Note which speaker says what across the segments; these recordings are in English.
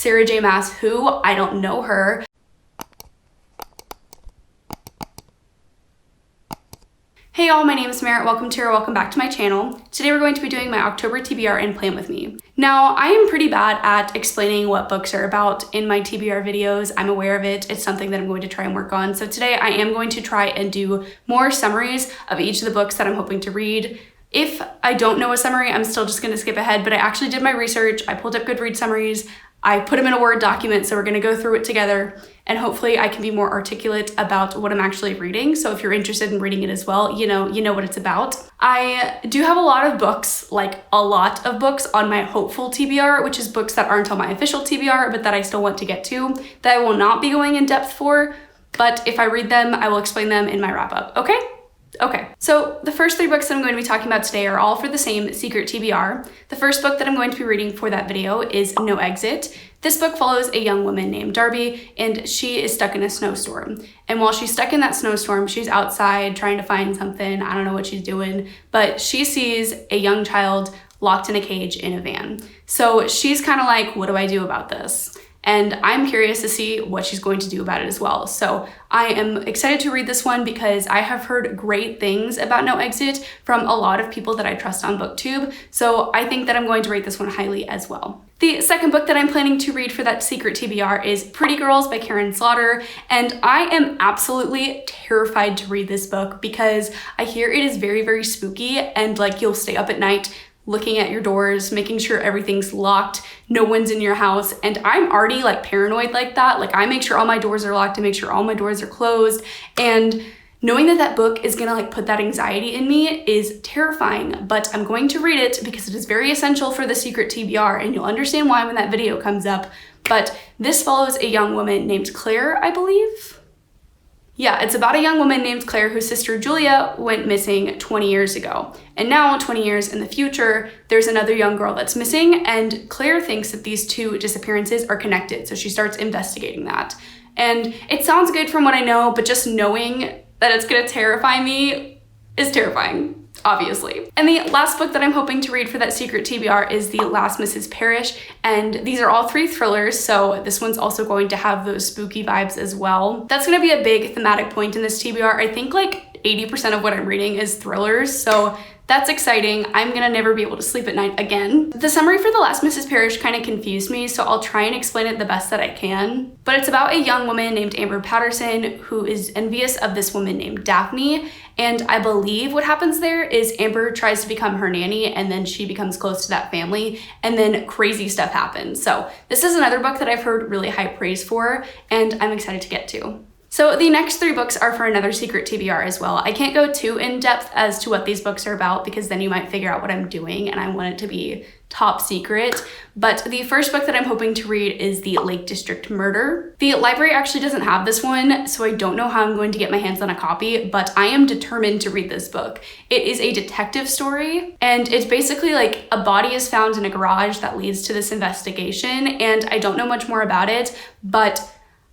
Speaker 1: Sarah J. Maas, who? I don't know her. Hey y'all, my name is Merritt. Welcome back to my channel. Today we're going to be doing my October TBR and plan with me. Now, I am pretty bad at explaining what books are about in my TBR videos. I'm aware of it. It's something that I'm going to try and work on. So today I am going to try and do more summaries of each of the books that I'm hoping to read. If I don't know a summary, I'm still just going to skip ahead, but I actually did my research. I pulled up Goodreads summaries. I put them in a Word document, so we're going to go through it together, and hopefully I can be more articulate about what I'm actually reading. So if you're interested in reading it as well, you know what it's about. I do have a lot of books, like a lot of books on my hopeful TBR, which is books that aren't on my official TBR, but that I still want to get to, that I will not be going in depth for, but if I read them, I will explain them in my wrap up, okay? Okay, so the first three books that I'm going to be talking about today are all for the same secret TBR. The first book that I'm going to be reading for that video is No Exit. This book follows a young woman named Darby, and she is stuck in a snowstorm. And while she's stuck in that snowstorm, she's outside trying to find something. I don't know what she's doing, but she sees a young child locked in a cage in a van. So she's kind of like, what do I do about this? And I'm curious to see what she's going to do about it as well. So I am excited to read this one because I have heard great things about No Exit from a lot of people that I trust on BookTube. So I think that I'm going to rate this one highly as well. The second book that I'm planning to read for that secret TBR is Pretty Girls by Karen Slaughter. And I am absolutely terrified to read this book because I hear it is very, very spooky, and like you'll stay up at night looking at your doors, making sure everything's locked, no one's in your house. And I'm already like paranoid like that. Like I make sure all my doors are locked, I make sure all my doors are closed. And knowing that that book is gonna like put that anxiety in me is terrifying, but I'm going to read it because it is very essential for the secret TBR, and you'll understand why when that video comes up. But this follows a young woman named Claire, I believe. Yeah, it's about a young woman named Claire whose sister Julia went missing 20 years ago. And now, 20 years in the future, there's another young girl that's missing, and Claire thinks that these two disappearances are connected, so she starts investigating that. And it sounds good from what I know, but just knowing that it's gonna terrify me is terrifying, obviously. And the last book that I'm hoping to read for that secret TBR is The Last Mrs. Parrish, and these are all three thrillers, so this one's also going to have those spooky vibes as well. That's gonna be a big thematic point in this TBR. I think like 80% of what I'm reading is thrillers, so that's exciting. I'm gonna never be able to sleep at night again. The summary for The Last Mrs. Parrish kind of confused me, so I'll try and explain it the best that I can. But it's about a young woman named Amber Patterson who is envious of this woman named Daphne. And I believe what happens there is Amber tries to become her nanny, and then she becomes close to that family, and then crazy stuff happens. So this is another book that I've heard really high praise for, and I'm excited to get to. So the next three books are for another secret TBR as well. I can't go too in depth as to what these books are about because then you might figure out what I'm doing, and I want it to be top secret. But the first book that I'm hoping to read is The Lake District Murder. The library actually doesn't have this one, so I don't know how I'm going to get my hands on a copy, but I am determined to read this book. It is a detective story, and it's basically like a body is found in a garage that leads to this investigation, and I don't know much more about it, but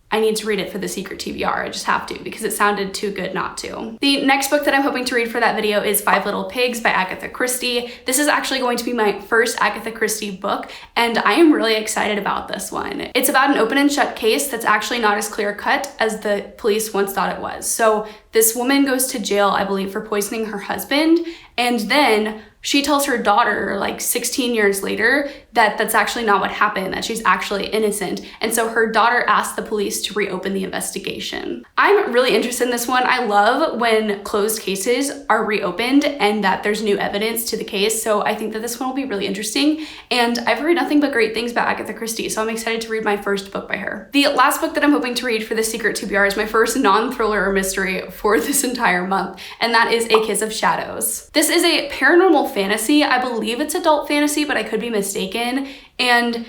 Speaker 1: I need to read it for the secret TBR. I just have to because it sounded too good not to. The next book that I'm hoping to read for that video is Five Little Pigs by Agatha Christie. This is actually going to be my first Agatha Christie book, and I am really excited about this one. It's about an open and shut case that's actually not as clear cut as the police once thought it was. So this woman goes to jail, I believe, for poisoning her husband, and then she tells her daughter like 16 years later that that's actually not what happened, that she's actually innocent. And so her daughter asked the police to reopen the investigation. I'm really interested in this one. I love when closed cases are reopened and that there's new evidence to the case. So I think that this one will be really interesting. And I've heard nothing but great things about Agatha Christie, so I'm excited to read my first book by her. The last book that I'm hoping to read for the secret TBR is my first non-thriller or mystery for this entire month, and that is A Kiss of Shadows. This is a paranormal fantasy. I believe it's adult fantasy, but I could be mistaken. And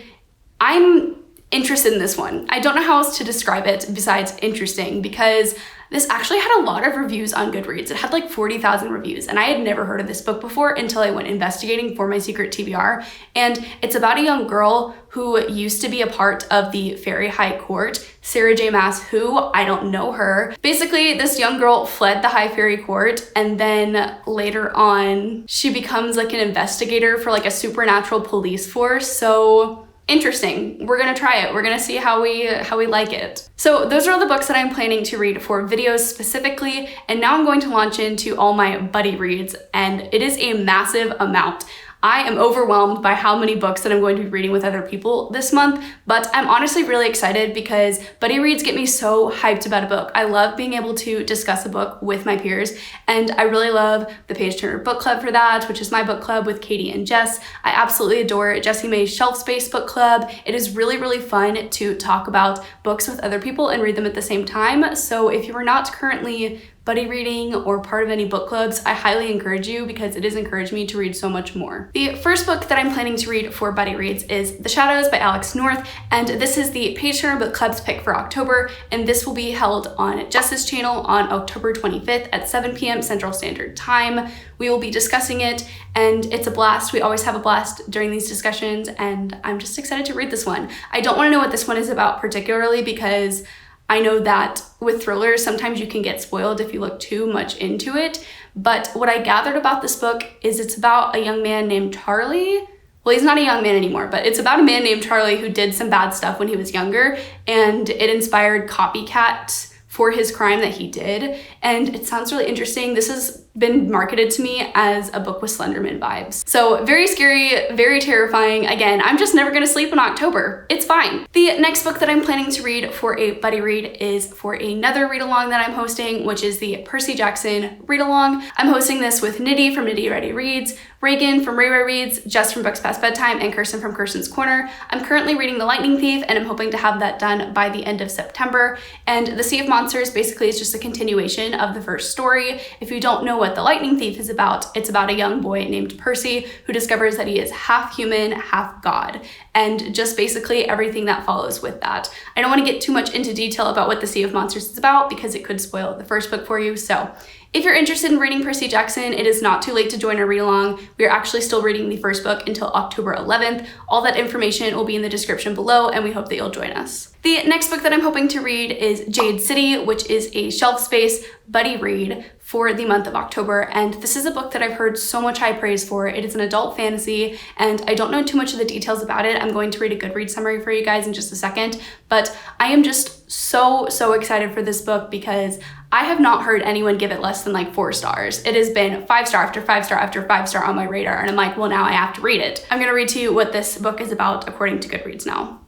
Speaker 1: I'm interested in this one. I don't know how else to describe it besides interesting, because this actually had a lot of reviews on Goodreads. It had like 40,000 reviews, and I had never heard of this book before until I went investigating for my secret TBR. And it's about a young girl who used to be a part of the Very High Court. Sarah J. Maas, who? I don't know her. Basically, this young girl fled the High Fairy Court, and then later on, she becomes like an investigator for like a supernatural police force. So interesting. We're gonna try it. We're gonna see how we like it. So those are all the books that I'm planning to read for videos specifically, and now I'm going to launch into all my buddy reads, and it is a massive amount. I am overwhelmed by how many books that I'm going to be reading with other people this month, but I'm honestly really excited because buddy reads get me so hyped about a book. I love being able to discuss a book with my peers, and I really love the Page Turner Book Club for that, which is my book club with Katie and Jess. I absolutely adore Jessie May's Shelf Space Book Club. It is really, really fun to talk about books with other people and read them at the same time. So if you are not currently buddy reading or part of any book clubs, I highly encourage you because it has encouraged me to read so much more. The first book that I'm planning to read for buddy reads is The Shadows by Alex North, and this is the Page Turner Book Club's pick for October, and this will be held on Jess's channel on October 25th at 7 p.m. Central Standard Time. We will be discussing it, and it's a blast. We always have a blast during these discussions, and I'm just excited to read this one. I don't want to know what this one is about particularly because I know that with thrillers, sometimes you can get spoiled if you look too much into it, but what I gathered about this book is it's about a young man named Charlie. Well, he's not a young man anymore, but it's about a man named Charlie who did some bad stuff when he was younger, and it inspired copycats for his crime that he did, and it sounds really interesting. This has been marketed to me as a book with Slenderman vibes. So very scary, very terrifying. Again, I'm just never gonna sleep in October. It's fine. The next book that I'm planning to read for a buddy read is for another read along that I'm hosting, which is the Percy Jackson read along. I'm hosting this with Nitty from Nitty Ready Reads, Reagan from Ray Ray Reads, Jess from Books Past Bedtime, and Kirsten from Kirsten's Corner. I'm currently reading The Lightning Thief, and I'm hoping to have that done by the end of September. And The Sea of Monsters basically is just a continuation of the first story. If you don't know what The Lightning Thief is about, it's about a young boy named Percy who discovers that he is half human, half god, and just basically everything that follows with that. I don't want to get too much into detail about what The Sea of Monsters is about because it could spoil the first book for you. So if you're interested in reading Percy Jackson, it is not too late to join our read-along. We are actually still reading the first book until October 11th. All that information will be in the description below, and we hope that you'll join us. The next book that I'm hoping to read is Jade City, which is a shelf space buddy read for the month of October, and this is a book that I've heard so much high praise for. It is an adult fantasy, and I don't know too much of the details about it. I'm going to read a Goodreads summary for you guys in just a second, but I am just so excited for this book because I have not heard anyone give it less than like 4 stars. It has been 5-star after 5-star after 5-star on my radar, and I'm like, well, now I have to read it. I'm gonna read to you what this book is about according to Goodreads now.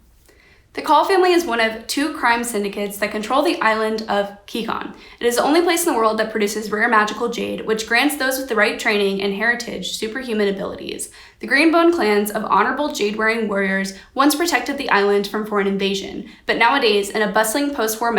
Speaker 1: The Call family is one of 2 crime syndicates that control the island of Kikon. It is the only place in the world that produces rare magical jade, which grants those with the right training and heritage superhuman abilities. The Greenbone clans of honorable jade-wearing warriors once protected the island from foreign invasion, but nowadays, in a bustling post-war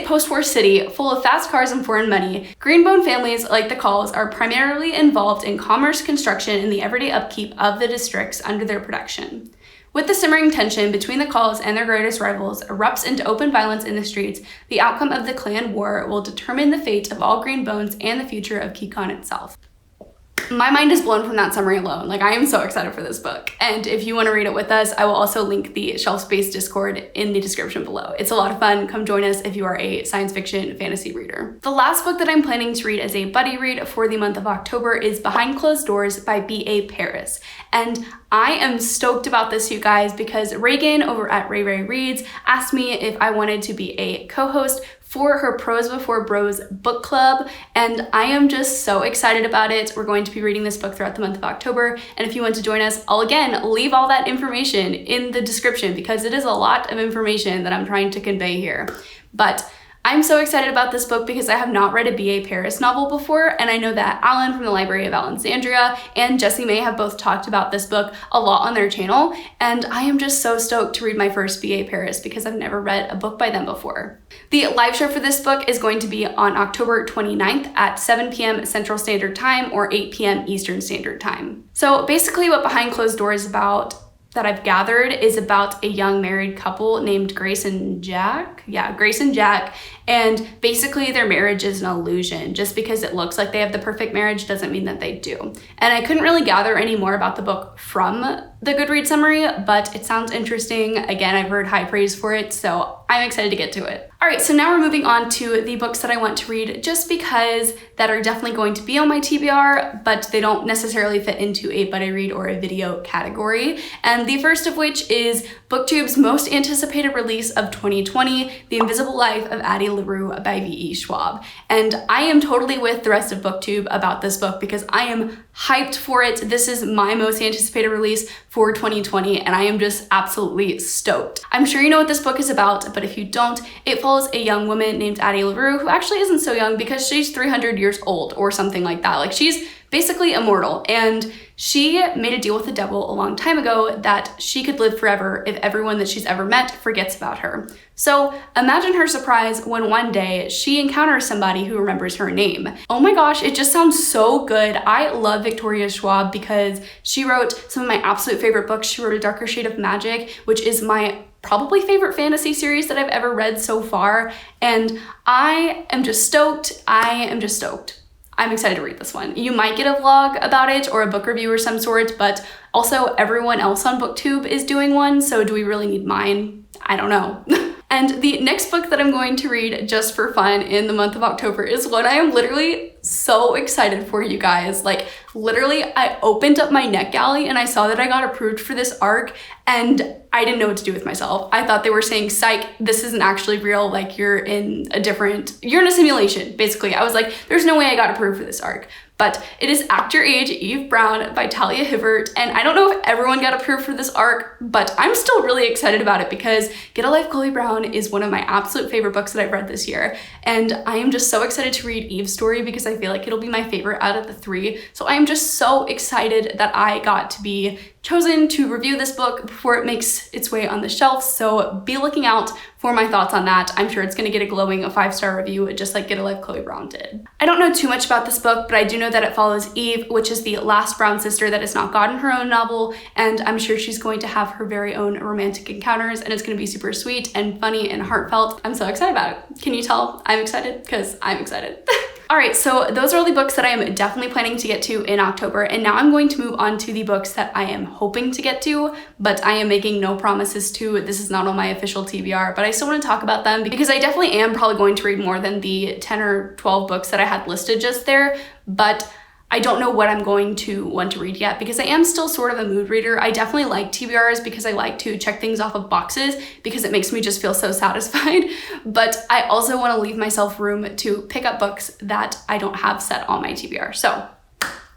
Speaker 1: post-war city full of fast cars and foreign money, Greenbone families like the Calls are primarily involved in commerce, construction, and the everyday upkeep of the districts under their protection. With the simmering tension between the Calls and their greatest rivals erupts into open violence in the streets, the outcome of the clan war will determine the fate of all Greenbones and the future of Kikon itself. My mind is blown from that summary alone. Like, I am so excited for this book. And if you want to read it with us, I will also link the Shelf Space Discord in the description below. It's a lot of fun. Come join us if you are a science fiction fantasy reader. The last book that I'm planning to read as a buddy read for the month of October is Behind Closed Doors by B.A. Paris. And I am stoked about this, you guys, because Reagan over at Ray Ray Reads asked me if I wanted to be a co-host for her Pros Before Bros book club, and I am just so excited about it. We're going to be reading this book throughout the month of October, and if you want to join us, I'll again leave all that information in the description because it is a lot of information that I'm trying to convey here. But I'm so excited about this book because I have not read a B.A. Paris novel before, and I know that Alan from the Library of Alexandria and Jessie May have both talked about this book a lot on their channel, and I am just so stoked to read my first B.A. Paris because I've never read a book by them before. The live show for this book is going to be on October 29th at 7 p.m. Central Standard Time or 8 p.m. Eastern Standard Time. So basically what Behind Closed Doors is about that I've gathered is about a young married couple named Grace and Jack. Yeah, Grace and Jack. and basically their marriage is an illusion. Just because it looks like they have the perfect marriage doesn't mean that they do. And I couldn't really gather any more about the book from the Goodreads summary, but it sounds interesting. Again, I've heard high praise for it, so I'm excited to get to it. All right, so now we're moving on to the books that I want to read just because that are definitely going to be on my TBR, but they don't necessarily fit into a but I read or a video category. And the first of which is BookTube's most anticipated release of 2020, The Invisible Life of Addie LaRue by V.E. Schwab. And I am totally with the rest of BookTube about this book because I am hyped for it. This is my most anticipated release for 2020, and I am just absolutely stoked. I'm sure you know what this book is about, but if you don't, it follows a young woman named Addie LaRue, who actually isn't so young because she's 300 years old or something like that. Like, she's basically immortal, and she made a deal with the devil a long time ago that she could live forever if everyone that she's ever met forgets about her. So imagine her surprise when one day she encounters somebody who remembers her name. Oh my gosh, it just sounds so good. I love Victoria Schwab because she wrote some of my absolute favorite books. She wrote A Darker Shade of Magic, which is my probably favorite fantasy series that I've ever read so far, and I am just stoked. I'm excited to read this one. You might get a vlog about it or a book review or some sort, but also everyone else on BookTube is doing one, so do we really need mine? I don't know. And the next book that I'm going to read just for fun in the month of October is one I am literally so excited for, you guys. Like, literally, I opened up my NetGalley and I saw that I got approved for this arc, and I didn't know what to do with myself. I thought they were saying, psych, this isn't actually real, like you're in a simulation, basically. I was like, there's no way I got approved for this arc. But it is Act Your Age, Eve Brown by Talia Hibbert, and I don't know if everyone got approved for this arc, but I'm still really excited about it because Get a Life, Chloe Brown is one of my absolute favorite books that I've read this year, and I am just so excited to read Eve's story because I feel like it'll be my favorite out of the three. So I am just so excited that I got to be chosen to review this book before it makes its way on the shelf, so be looking out for my thoughts on that. I'm sure it's gonna get a glowing 5-star review, just like Get a Life, Chloe Brown did. I don't know too much about this book, but I do know that it follows Eve, which is the last Brown sister that has not gotten her own novel, and I'm sure she's going to have her very own romantic encounters, and it's gonna be super sweet and funny and heartfelt. I'm so excited about it. Can you tell I'm excited? Because I'm excited. All right, so those are all the books that I am definitely planning to get to in October, and now I'm going to move on to the books that I am hoping to get to, but I am making no promises to. This is not on my official TBR, but I still want to talk about them because I definitely am probably going to read more than the 10 or 12 books that I had listed just there, but I don't know what I'm going to want to read yet because I am still sort of a mood reader. I definitely like TBRs because I like to check things off of boxes because it makes me just feel so satisfied. But I also want to leave myself room to pick up books that I don't have set on my TBR. So,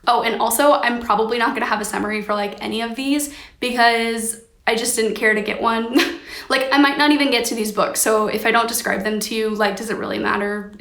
Speaker 1: oh, and also I'm probably not going to have a summary for like any of these because I just didn't care to get one. Like, I might not even get to these books. So if I don't describe them to you, like, does it really matter?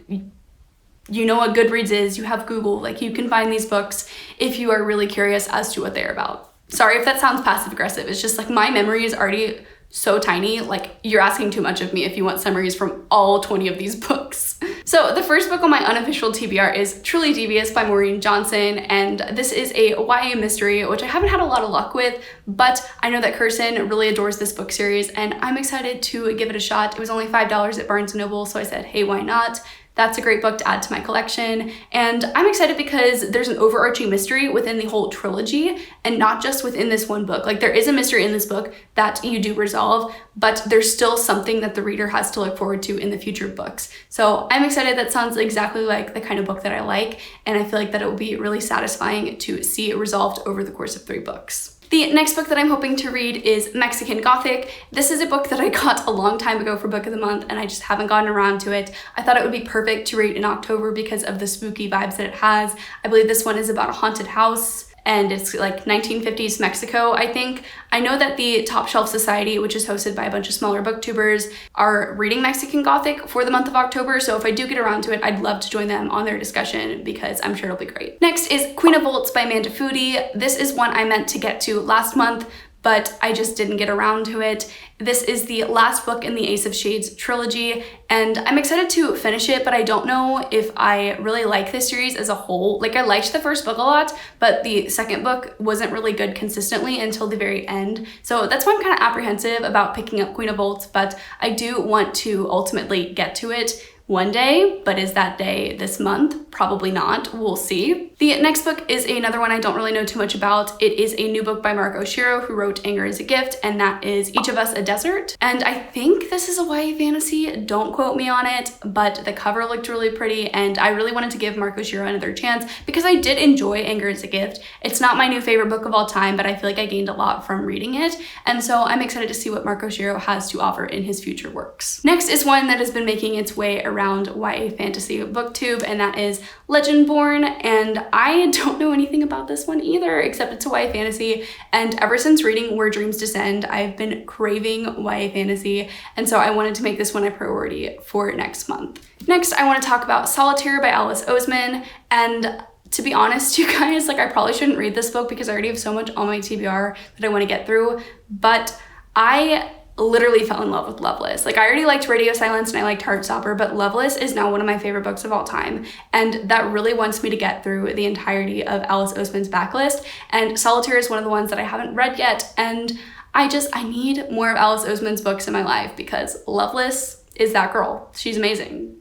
Speaker 1: You know what Goodreads is, you have Google, like you can find these books if you are really curious as to what they're about. Sorry if that sounds passive aggressive, it's just like my memory is already so tiny, like you're asking too much of me if you want summaries from all 20 of these books. So the first book on my unofficial TBR is Truly Devious by Maureen Johnson, and this is a YA mystery, which I haven't had a lot of luck with, but I know that Kirsten really adores this book series, and I'm excited to give it a shot. It was only $5 at Barnes & Noble, so I said, hey, why not? That's a great book to add to my collection, and I'm excited because there's an overarching mystery within the whole trilogy and not just within this one book. Like, there is a mystery in this book that you do resolve, but there's still something that the reader has to look forward to in the future books. So I'm excited. That sounds exactly like the kind of book that I like, and I feel like that it will be really satisfying to see it resolved over the course of 3 books. The next book that I'm hoping to read is Mexican Gothic. This is a book that I got a long time ago for Book of the Month, and I just haven't gotten around to it. I thought it would be perfect to read in October because of the spooky vibes that it has. I believe this one is about a haunted house, and it's like 1950s Mexico, I think. I know that the Top Shelf Society, which is hosted by a bunch of smaller booktubers, are reading Mexican Gothic for the month of October, so if I do get around to it, I'd love to join them on their discussion because I'm sure it'll be great. Next is Queen of Volts by Amanda Foody. This is one I meant to get to last month, but I just didn't get around to it. This is the last book in the Ace of Shades trilogy, and I'm excited to finish it, but I don't know if I really like this series as a whole. Like, I liked the first book a lot, but the second book wasn't really good consistently until the very end. So that's why I'm kind of apprehensive about picking up Queen of Volts, but I do want to ultimately get to it one day, but is that day this month? Probably not. We'll see. The next book is another one I don't really know too much about. It is a new book by Mark Oshiro, who wrote Anger is a Gift, and that is Each of Us a Desert. And I think this is a YA fantasy. Don't quote me on it, but the cover looked really pretty, and I really wanted to give Mark Oshiro another chance because I did enjoy Anger is a Gift. It's not my new favorite book of all time, but I feel like I gained a lot from reading it, and so I'm excited to see what Mark Oshiro has to offer in his future works. Next is one that has been making its way around YA fantasy booktube, and that is Legendborn, and I don't know anything about this one either, except it's a YA fantasy, and ever since reading Where Dreams Descend, I've been craving YA fantasy, and so I wanted to make this one a priority for next month. Next, I want to talk about Solitaire by Alice Oseman, and to be honest, you guys, like, I probably shouldn't read this book because I already have so much on my TBR that I want to get through, but I literally fell in love with Loveless. Like, I already liked Radio Silence and I liked Heartstopper, but Loveless is now one of my favorite books of all time, and that really wants me to get through the entirety of Alice Oseman's backlist, and Solitaire is one of the ones that I haven't read yet, and I need more of Alice Oseman's books in my life because Loveless is that girl. She's amazing.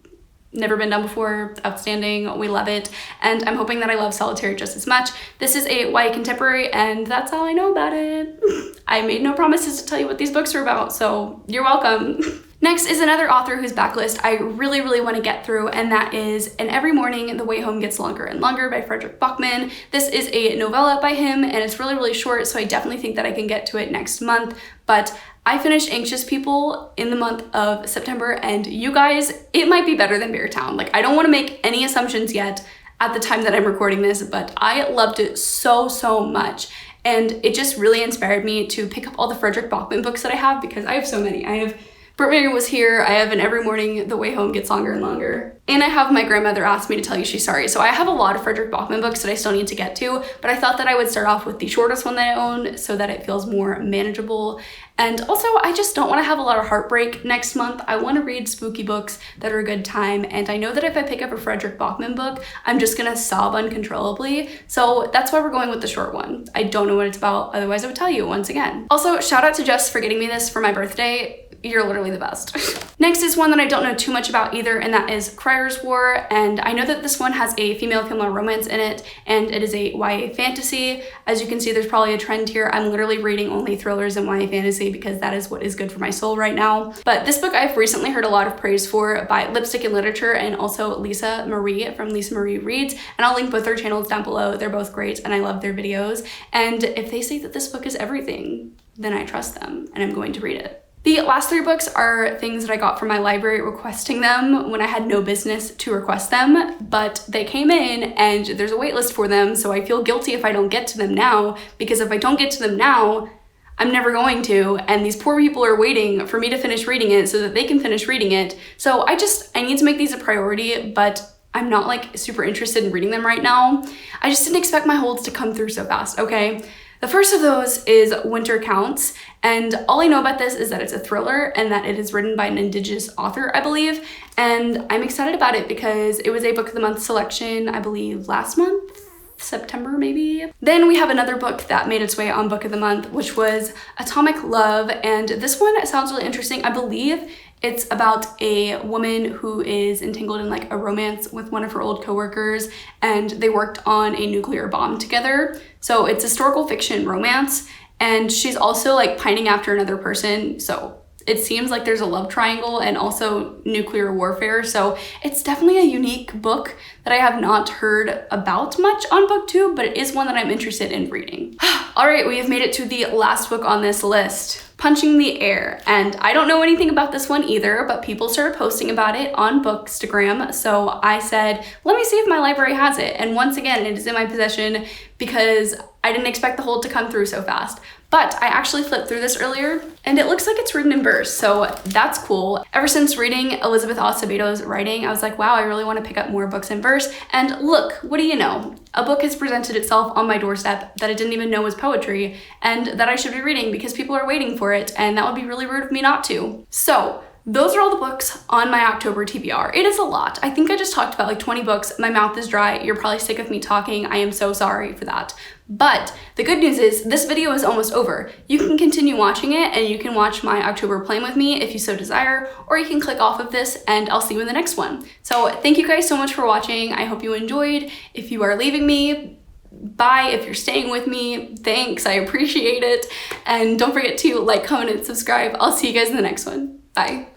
Speaker 1: Never been done before, outstanding, we love it, and I'm hoping that I love Solitaire just as much. This is a YA contemporary, and that's all I know about it. I made no promises to tell you what these books are about, so you're welcome. Next is another author whose backlist I really, really want to get through, and that is And Every Morning The Way Home Gets Longer and Longer by Frederick Bachman. This is a novella by him, and it's really, really short, so I definitely think that I can get to it next month, but I finished Anxious People in the month of September, and you guys, it might be better than Beartown. Like, I don't want to make any assumptions yet at the time that I'm recording this, but I loved it so, so much. And it just really inspired me to pick up all the Frederick Bachman books that I have, because I have so many. I have Britt Mary Was Here, I have And Every Morning The Way Home Gets Longer and Longer, and I have My Grandmother Asked Me to Tell You She's Sorry. So I have a lot of Frederick Bachman books that I still need to get to, but I thought that I would start off with the shortest one that I own so that it feels more manageable. And also, I just don't want to have a lot of heartbreak next month. I want to read spooky books that are a good time, and I know that if I pick up a Frederick Bachman book, I'm just gonna sob uncontrollably, so that's why we're going with the short one. I don't know what it's about, otherwise I would tell you once again. Also, shout out to Jess for getting me this for my birthday. You're literally the best. Next is one that I don't know too much about either, and that is Crier's War, and I know that this one has a female romance in it, and it is a YA fantasy. As you can see, there's probably a trend here. I'm literally reading only thrillers and YA fantasy because that is what is good for my soul right now. But this book I've recently heard a lot of praise for by Lipstick and Literature and also Lisa Marie from Lisa Marie Reads, and I'll link both their channels down below. They're both great and I love their videos, and if they say that this book is everything, then I trust them and I'm going to read it. The last three books are things that I got from my library requesting them when I had no business to request them, but they came in and there's a wait list for them, so I feel guilty if I don't get to them now, because if I don't get to them now, I'm never going to, and these poor people are waiting for me to finish reading it so that they can finish reading it. So I need to make these a priority, but I'm not like super interested in reading them right now. I just didn't expect my holds to come through so fast, okay? The first of those is Winter Counts, and all I know about this is that it's a thriller and that it is written by an Indigenous author, I believe, and I'm excited about it because it was a Book of the Month selection, I believe, last month? September maybe. Then we have another book that made its way on Book of the Month, which was Atomic Love, and this one sounds really interesting. I believe it's about a woman who is entangled in like a romance with one of her old coworkers, and they worked on a nuclear bomb together. So it's historical fiction romance, and she's also like pining after another person, so it seems like there's a love triangle and also nuclear warfare, so it's definitely a unique book that I have not heard about much on BookTube, but it is one that I'm interested in reading. All right, we have made it to the last book on this list, Punching the Air, and I don't know anything about this one either, but people started posting about it on Bookstagram, so I said, let me see if my library has it, and once again, it is in my possession because I didn't expect the hold to come through so fast. But I actually flipped through this earlier, and it looks like it's written in verse, so that's cool. Ever since reading Elizabeth Aceveto's writing, I was like, wow, I really want to pick up more books in verse, and look, what do you know? A book has presented itself on my doorstep that I didn't even know was poetry, and that I should be reading because people are waiting for it, and that would be really rude of me not to. So, those are all the books on my October TBR. It is a lot. I think I just talked about like 20 books. My mouth is dry. You're probably sick of me talking. I am so sorry for that. But the good news is this video is almost over. You can continue watching it and you can watch my October Playing with me if you so desire, or you can click off of this and I'll see you in the next one. So thank you guys so much for watching. I hope you enjoyed. If you are leaving me, bye. If you're staying with me, thanks. I appreciate it. And don't forget to like, comment, and subscribe. I'll see you guys in the next one. Bye.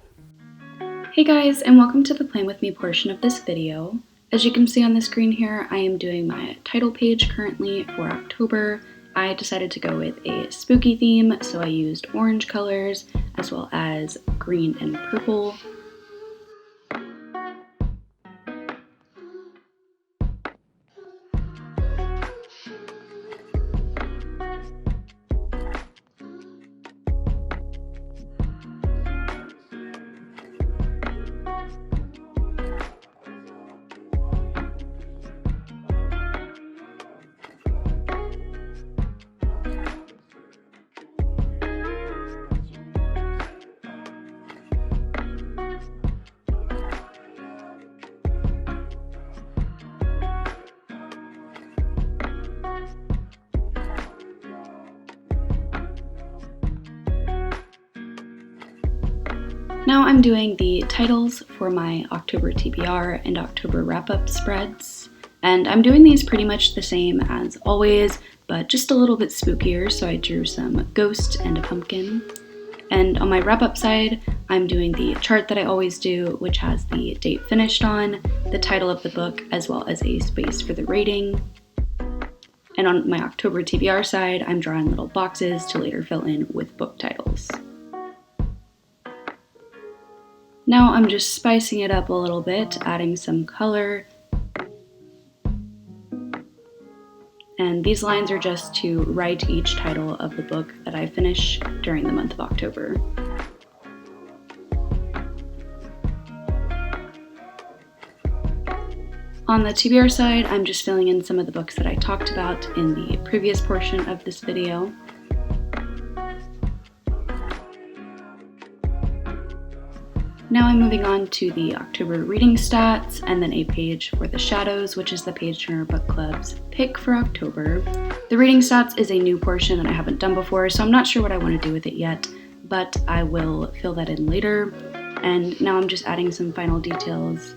Speaker 1: Hey guys, and welcome to the Playing with Me portion of this video. As you can see on the screen here, I am doing my title page currently for October. I decided to go with a spooky theme, so I used orange colors as well as green and purple. Now I'm doing the titles for my October TBR and October wrap-up spreads, and I'm doing these pretty much the same as always, but just a little bit spookier, so I drew some ghost and a pumpkin. And on my wrap-up side, I'm doing the chart that I always do, which has the date finished on, the title of the book, as well as a space for the rating. And on my October TBR side, I'm drawing little boxes to later fill in with book titles. Now I'm just spicing it up a little bit, adding some color. And these lines are just to write each title of the book that I finish during the month of October. On the TBR side, I'm just filling in some of the books that I talked about in the previous portion of this video. Now I'm moving on to the October reading stats and then a page for the shadows, which is the page turner book club's pick for October. The reading stats is a new portion that I haven't done before, so I'm not sure what I want to do with it yet, but I will fill that in later. And now I'm just adding some final details.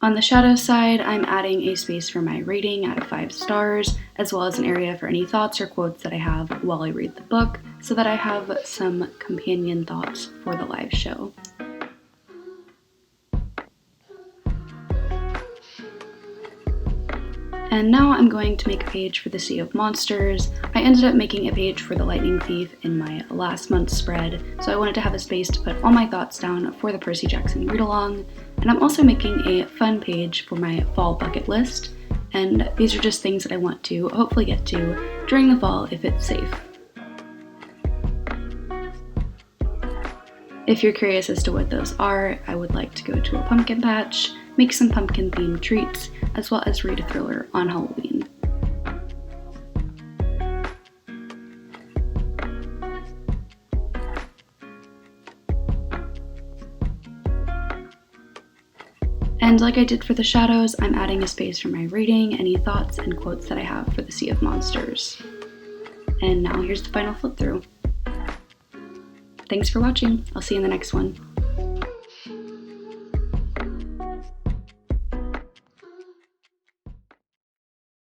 Speaker 1: On the shadow side, I'm adding a space for my rating out of 5 stars, as well as an area for any thoughts or quotes that I have while I read the book, so that I have some companion thoughts for the live show. And now I'm going to make a page for the Sea of Monsters. I ended up making a page for the Lightning Thief in my last month's spread, so I wanted to have a space to put all my thoughts down for the Percy Jackson read-along. And I'm also making a fun page for my fall bucket list, and these are just things that I want to hopefully get to during the fall if it's safe. If you're curious as to what those are, I would like to go to a pumpkin patch, make some pumpkin-themed treats, as well as read a thriller on Halloween. And like I did for the shadows, I'm adding a space for my rating, any thoughts and quotes that I have for the Sea of Monsters. And now here's the final flip through. Thanks for watching. I'll see you in the next one.